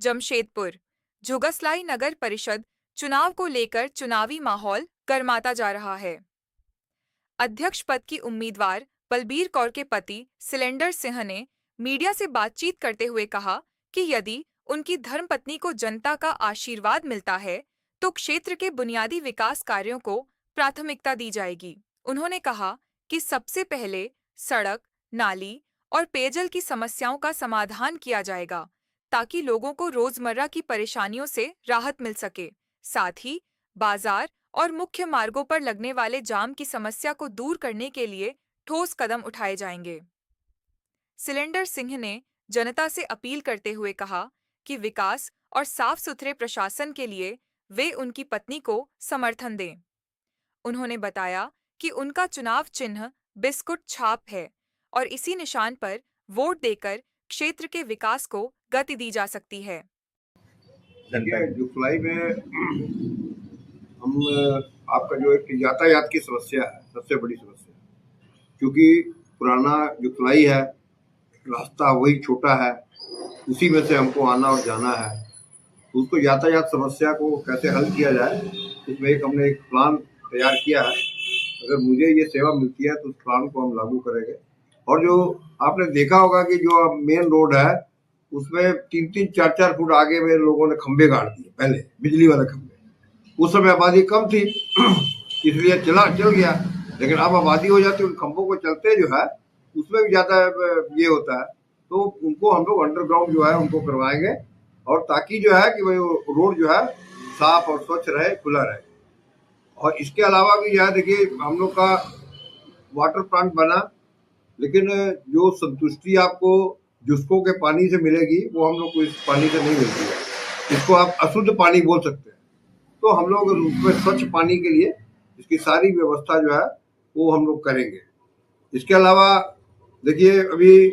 जमशेदपुर जुगसलाई नगर परिषद चुनाव को लेकर चुनावी माहौल गर्माता जा रहा है। अध्यक्ष पद की उम्मीदवार बलबीर कौर के पति सिलेंडर सिंह ने मीडिया से बातचीत करते हुए कहा कि यदि उनकी धर्मपत्नी को जनता का आशीर्वाद मिलता है तो क्षेत्र के बुनियादी विकास कार्यों को प्राथमिकता दी जाएगी। उन्होंने कहा कि सबसे पहले सड़क, नाली और पेयजल की समस्याओं का समाधान किया जाएगा ताकि लोगों को रोजमर्रा की परेशानियों से राहत मिल सके। साथ ही बाजार और मुख्य मार्गों पर लगने वाले जाम की समस्या को दूर करने के लिए ठोस कदम उठाए जाएंगे। सिलेंडर सिंह ने जनता से अपील करते हुए कहा कि विकास और साफ सुथरे प्रशासन के लिए वे उनकी पत्नी को समर्थन दें। उन्होंने बताया कि उनका चुनाव चिन्ह बिस्कुट छाप है और इसी निशान पर वोट देकर क्षेत्र के विकास को गति दी जा सकती है। जुगसलाई में हम आपका जो एक यातायात की समस्या है, सबसे बड़ी समस्या, क्योंकि पुराना जुगसलाई है, रास्ता वही छोटा है, उसी में से हमको आना और जाना है। तो उसको यातायात समस्या को कैसे हल किया जाए, उसमें हमने एक प्लान तैयार किया है। अगर मुझे ये सेवा मिलती है तो उस प्लान को हम लागू करेंगे। और जो आपने देखा होगा कि जो मेन रोड है उसमें 3-3, 4-4 फुट आगे में लोगों ने खंबे गाड़ दिए, पहले बिजली वाले खंबे। उस समय आबादी कम थी इसलिए चल गया, लेकिन अब आबादी हो जाती है, उन खंभों को चलते जो है उसमें भी ज़्यादा ये होता है। तो उनको हम लोग अंडरग्राउंड जो है उनको करवाएंगे, और ताकि जो है कि भाई रोड जो है साफ और स्वच्छ रहे, खुला रहे। और इसके अलावा भी जो है देखिए, हम लोग का वाटर प्लांट बना, लेकिन जो संतुष्टि आपको जुस्को के पानी से मिलेगी वो हम लोग को इस पानी से नहीं मिलती है। इसको आप अशुद्ध पानी बोल सकते हैं। तो हम लोग उसमें स्वच्छ पानी के लिए इसकी सारी व्यवस्था जो है वो हम लोग करेंगे। इसके अलावा देखिए, अभी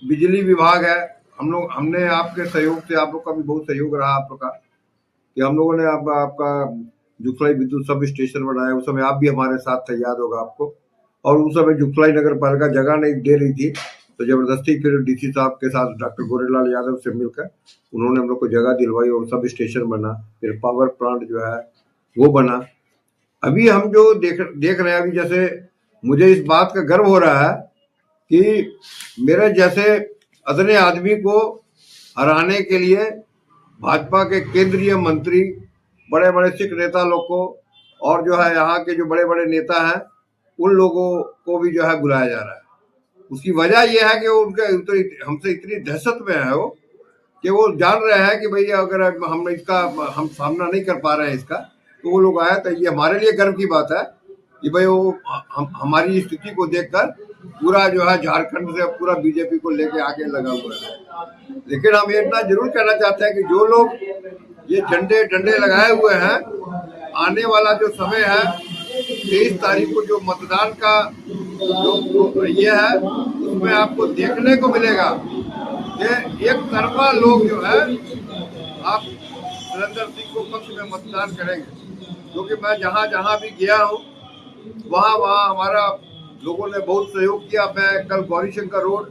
बिजली विभाग है, हमने आपके सहयोग से, आप लोग का भी बहुत सहयोग रहा आप लोग का, कि हम लोगों ने आपका जुगसलाई विद्युत सब स्टेशन बनाया। उस समय आप भी हमारे साथ थे, याद होगा आपको। और उस समय जुगसलाई नगर पालिका जगह नहीं दे रही थी, तो जबरदस्ती फिर डीसी साहब के साथ डॉक्टर गोरेलाल यादव से मिलकर उन्होंने हम लोग को जगह दिलवाई और सब स्टेशन बना, फिर पावर प्लांट जो है वो बना। अभी हम जो देख रहे हैं, अभी जैसे मुझे इस बात का गर्व हो रहा है कि मेरे जैसे अदने आदमी को हराने के लिए भाजपा के केंद्रीय मंत्री, बड़े बड़े सिख नेता लोग को, और जो है यहाँ के जो बड़े बड़े नेता हैं उन लोगों को भी जो है बुलाया जा रहा है। उसकी वजह यह है कि वो उनके हमसे इतनी दहशत में है वो, कि वो जान रहे हैं कि भैया अगर हम सामना नहीं कर पा रहे हैं इसका, तो वो लोग आए। तो ये हमारे लिए गर्व की बात है कि भाई वो हमारी स्थिति को देखकर पूरा जो है झारखंड से पूरा बीजेपी को लेके आगे लगा हुआ है। लेकिन हम ये इतना जरूर कहना चाहते हैं कि जो लोग ये झंडे डंडे लगाए हुए हैं, आने वाला जो समय है 23 तारीख को जो मतदान का जो ये है, उसमें आपको देखने को मिलेगा कि एक तरफा लोग जो है आप सिलेंडर सिंह को पक्ष में मतदान करेंगे। क्योंकि मैं जहाँ भी गया हूँ वहाँ हमारा लोगों ने बहुत सहयोग किया। मैं कल गौरीशंकर रोड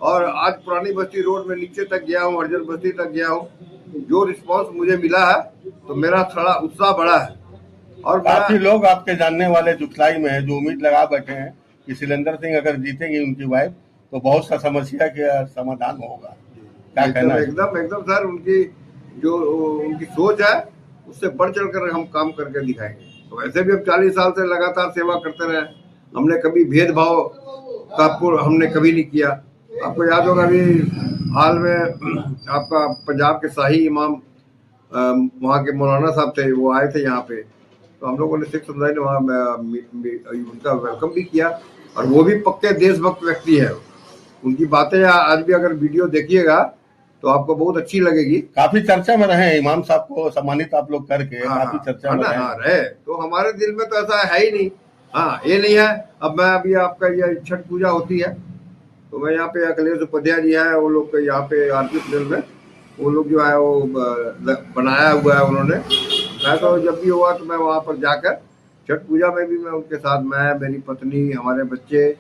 और आज पुरानी बस्ती रोड में नीचे तक गया हूँ, अर्जन बस्ती तक गया हूँ। जो रिस्पांस मुझे मिला है तो मेरा थोड़ा उत्साह बढ़ा है। और काफी लोग आपके जानने वाले जुगसलाई में है जो उम्मीद लगा बैठे हैं कि सिलेंडर सिंह अगर जीतेंगी उनकी वाइफ तो बहुत सा समस्या का समाधान होगा। क्या कहना है? एकदम सर, उनकी सोच है उससे बढ़ चढ़ कर हम काम करके दिखाएंगे। तो वैसे भी हम 40 साल से लगातार सेवा करते रहे, हमने कभी भेदभाव का हमने कभी नहीं किया। आपको याद होगा अभी हाल में आपका पंजाब के शाही इमाम वहाँ के मौलाना साहब थे, वो आए थे यहाँ पे, तो हम लोगों ने सिख समुदाय ने वहाँ उनका वेलकम भी किया। और वो भी पक्के देशभक्त व्यक्ति है। उनकी बातें आज भी अगर वीडियो देखिएगा तो आपको बहुत अच्छी लगेगी। काफी चर्चा में रहे इमाम साहब को सम्मानित आप लोग करके। काफी चर्चा में रहे। तो हमारे दिल में तो ऐसा है ही नहीं। हाँ, ये नहीं है। अब मैं अभी आपका ये छठ पूजा होती है तो मैं यहाँ पे अखिलेश उपाध्याय जी है, वो लोग यहाँ पे आरती होटल में वो लोग जो है वो बनाया हुआ है उन्होंने। मैं तो जब भी हुआ तो मैं वहाँ पर जाकर छठ पूजा में भी मैं उनके साथ, मैं, मेरी पत्नी, हमारे बच्चे,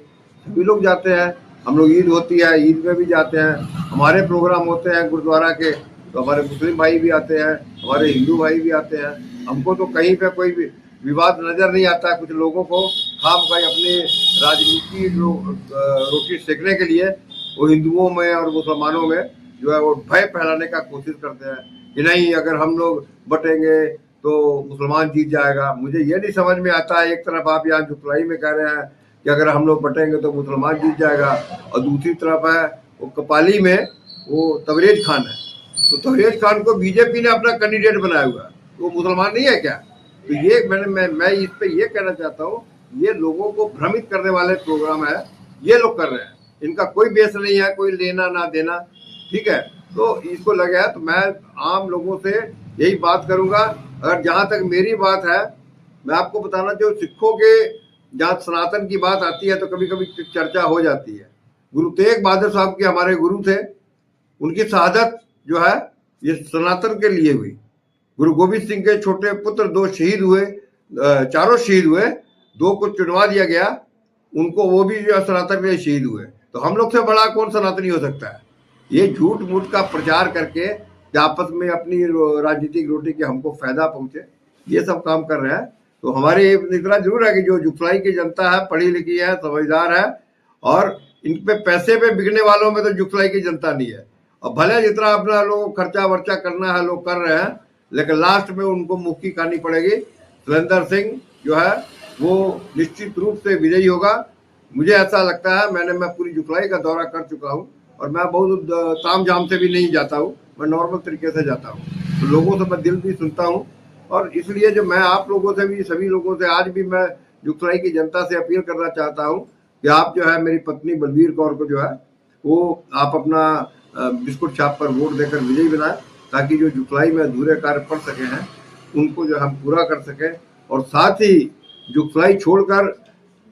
सभी लोग जाते हैं। हम लोग ईद होती है, ईद में भी जाते हैं। हमारे प्रोग्राम होते हैं गुरुद्वारा के, तो हमारे मुस्लिम भाई भी आते हैं, हमारे हिंदू भाई भी आते हैं। हमको तो कहीं पे कोई भी विवाद नजर नहीं आता। कुछ लोगों को खाम खाई अपनी राजनीति जो रोटी सेकने के लिए वो हिंदुओं में और मुसलमानों में जो है वो भय फैलाने का कोशिश करते हैं कि नहीं, अगर हम लोग बटेंगे तो मुसलमान जीत जाएगा। मुझे ये नहीं समझ में आता है, एक तरफ आप यहाँ जुगलाई में कह रहे हैं कि अगर हम लोग बटेंगे तो मुसलमान जीत जाएगा, और दूसरी तरफ है वो कपाली में वो तबरेज खान है। तो तबरेज खान को बीजेपी ने अपना कैंडिडेट बनाया हुआ है, वो मुसलमान नहीं है क्या? तो ये मैं इस पे ये कहना चाहता हूँ, ये लोगों को भ्रमित करने वाले प्रोग्राम है, ये लोग कर रहे हैं। इनका कोई बेस नहीं है, कोई लेना ना देना, ठीक है। तो इसको लगे है, तो मैं आम लोगों से यही बात करूंगा। अगर जहां तक मेरी बात है, मैं आपको बताना चाहूँ, सिखों के जहाँ सनातन की बात आती है तो कभी कभी चर्चा हो जाती है। गुरु तेग बहादुर साहब के हमारे गुरु थे, उनकी शहादत जो है ये सनातन के लिए हुई। गुरु गोविंद सिंह के छोटे पुत्र 2 शहीद हुए, 4 शहीद हुए, 2 को चुनवा दिया गया, उनको वो भी जो है सनातन के लिए शहीद हुए। तो हम लोग से बड़ा कौन सनातनी हो सकता है? ये झूठ मूठ का प्रचार करके आपस में अपनी राजनीतिक रोटी के हमको फायदा पहुंचे, ये सब काम कर रहे हैं। तो हमारे इतना जरूर है कि जो जुगलाई की जनता है, पढ़ी लिखी है, समझदार है, और इन पे पैसे पे बिकने वालों में तो जुगलाई की जनता नहीं है। और भले जितना अपना लोग खर्चा वर्चा करना है लोग कर रहे हैं, लेकिन लास्ट में उनको मुक्की खानी पड़ेगी। सुरेंद्र सिंह जो है वो निश्चित रूप से विजयी होगा, मुझे ऐसा लगता है। मैं पूरी जुगलाई का दौरा कर चुका हूँ, और मैं बहुत ताम झाम से भी नहीं जाता हूँ, मैं नॉर्मल तरीके से जाता हूँ। तो लोगों से मैं दिल भी सुनता हूँ, और इसलिए जो मैं आप लोगों से भी, सभी लोगों से आज भी मैं जुगलाई की जनता से अपील करना चाहता हूँ कि आप जो है मेरी पत्नी बलबीर कौर को जो है वो आप अपना बिस्कुट छाप पर वोट देकर विजयी बनाएं, ताकि जो जुगलाई में अधूरे कार्य पड़ सके हैं उनको जो हम पूरा कर सकें। और साथ ही जुगलाई छोड़कर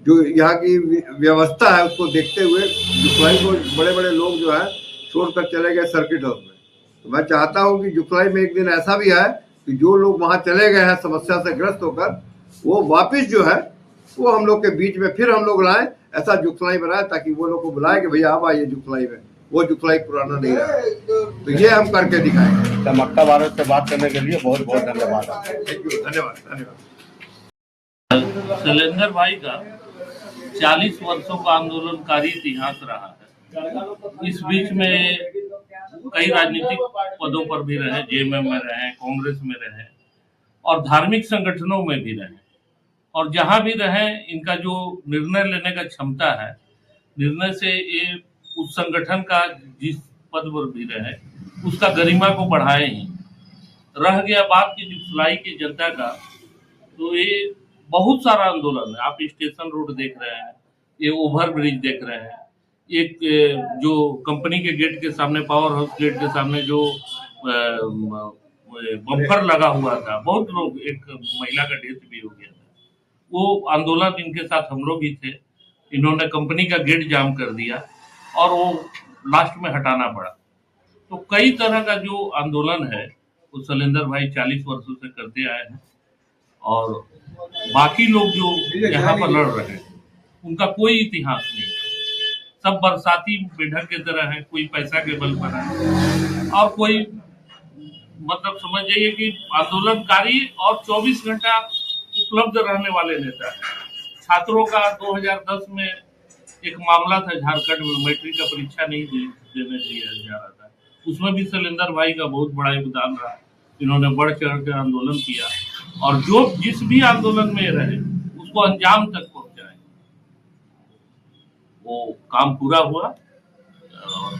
जो यहाँ की व्यवस्था है उसको देखते हुए जुगलाई को बड़े बड़े लोग जो है छोड़कर चले गए सर्किट हाउस में। तो मैं चाहता हूँ कि जुगलाई में एक दिन ऐसा भी है कि जो लोग वहाँ चले गए हैं समस्या से ग्रस्त होकर, वो वापस जो है वो हम लोग के बीच में फिर हम लोग लाएं, ऐसा जुगलाई बनाए, ताकि वो लोग को बुलाए कि भैया आप आइए जुगलाई में, वो जुगलाई पुराना नहीं रहा। तो ये हम करके दिखाएंगे। चमकता भारत से बात करने के लिए बहुत बहुत धन्यवाद। थैंक यू, धन्यवाद धन्यवाद। शैलेंद्र भाई का 40 वर्षों का आंदोलनकारी इतिहास रहा है। इस बीच में कई राजनीतिक पदों पर भी रहे, जेएमएम में रहे, कांग्रेस में रहे, और धार्मिक संगठनों में भी रहे। और जहां भी रहे, इनका जो निर्णय लेने का क्षमता है, निर्णय से ये उस संगठन का जिस पद पर भी रहे उसका गरिमा को बढ़ाए ही। रह गया बात की जुगलाई की जनता का, तो ये बहुत सारा आंदोलन है। आप स्टेशन रोड देख रहे हैं, ये ओवर ब्रिज देख रहे हैं, एक जो कंपनी के गेट के सामने, पावर हाउस गेट के सामने जो बम्पर लगा हुआ था, बहुत लोग, एक महिला का डेथ भी हो गया था, वो आंदोलन इनके साथ हम लोग ही थे। इन्होंने कंपनी का गेट जाम कर दिया और वो लास्ट में हटाना पड़ा। तो कई तरह का जो आंदोलन है वो शैलेंद्र भाई 40 वर्षों से करते आए हैं, और बाकी लोग जो यहाँ पर लड़ रहे हैं उनका कोई इतिहास नहीं है। सब बरसाती बेढक की तरह है, कोई पैसा के बल पर है, और कोई मतलब समझ जाइए कि आंदोलनकारी और 24 घंटा उपलब्ध रहने वाले नेता है। छात्रों का 2010 में एक मामला था झारखंड में, मैट्रिक का परीक्षा नहीं देने दिया जा रहा था, उसमें भी शैलेंद्र भाई का बहुत बड़ा योगदान रहा। इन्होंने बढ़ चढ़ कर आंदोलन किया, और जो जिस भी आंदोलन में रहे उसको अंजाम तक पहुंचाए, वो काम पूरा हुआ। और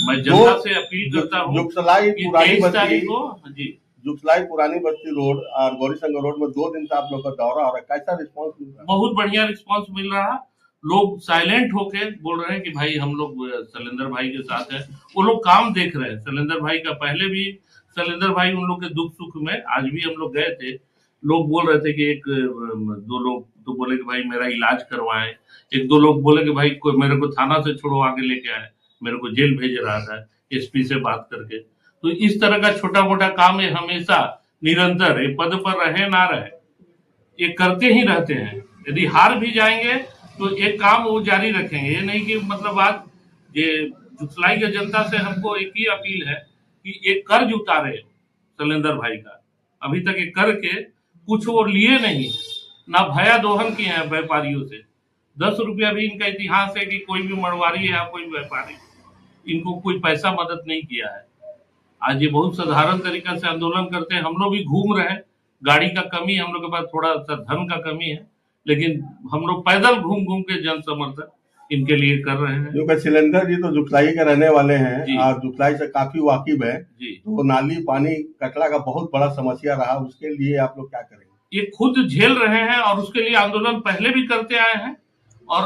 मैं जनता से अपील करता हूँ जुगलाई कि पुरानी 23 बस्ती तारीख को, जी, जुगलाई पुरानी बस्ती रोड और गौरीशंकर रोड में 2 दिन से आप लोग का दौरा हो रहा है, कैसा रिस्पांस मिल रहा है? बहुत बढ़िया रिस्पांस मिल रहा है। लोग साइलेंट होके बोल रहे हैं कि भाई हम लोग शैलेंद्र भाई के साथ है। वो लोग काम देख रहे हैं शैलेंद्र भाई का। पहले भी शैलेंद्र भाई उन लोग के दुख सुख में, आज भी हम लोग गए थे, लोग बोल रहे थे कि एक दो लोग तो बोले कि भाई मेरा इलाज करवाएं, एक दो लोग बोले कि भाई कोई मेरे को थाना से छुड़वा के लेके आए, मेरे को जेल भेज रहा था एसपी से बात करके। तो इस तरह का छोटा मोटा काम है, हमेशा निरंतर, ये पद पर रहे ना रहे, ये करते ही रहते हैं। यदि हार भी जाएंगे तो एक काम वो जारी रखेंगे। ये नहीं कि मतलब आज ये जुगलाई की जनता से हमको एक ही अपील है कि एक कर्ज उतारे शैलेंद्र भाई का, अभी तक ये करके कुछ वो लिए नहीं, ना भया दोहन किए हैं व्यापारियों से। 10 रुपया भी इनका इतिहास है कि कोई भी मड़वारी या कोई व्यापारी इनको कोई पैसा मदद नहीं किया है। आज ये बहुत साधारण तरीका से आंदोलन करते हैं। हम लोग भी घूम रहे हैं, गाड़ी का कमी है, हम लोग के पास थोड़ा सा धन का कमी है, लेकिन हम लोग पैदल घूम घूम के जन समर्थन इनके लिए कर रहे हैं। क्योंकि शैलेंद्र जी तो जुगलाई के रहने वाले हैं जी। और जुगलाई से काफी वाकिफ है, जी, तो नाली पानी कचरा का बहुत बड़ा समस्या रहा, उसके लिए आप लोग क्या करेंगे? ये खुद झेल रहे हैं और उसके लिए आंदोलन पहले भी करते आए हैं, और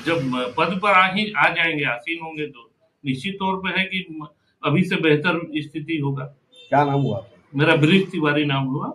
जब पद पर आ जाएंगे, आसीन होंगे, तो निश्चित तौर पे है कि अभी से बेहतर स्थिति होगा। क्या नाम हुआ आपका? मेरा ब्रिज तिवारी नाम हुआ।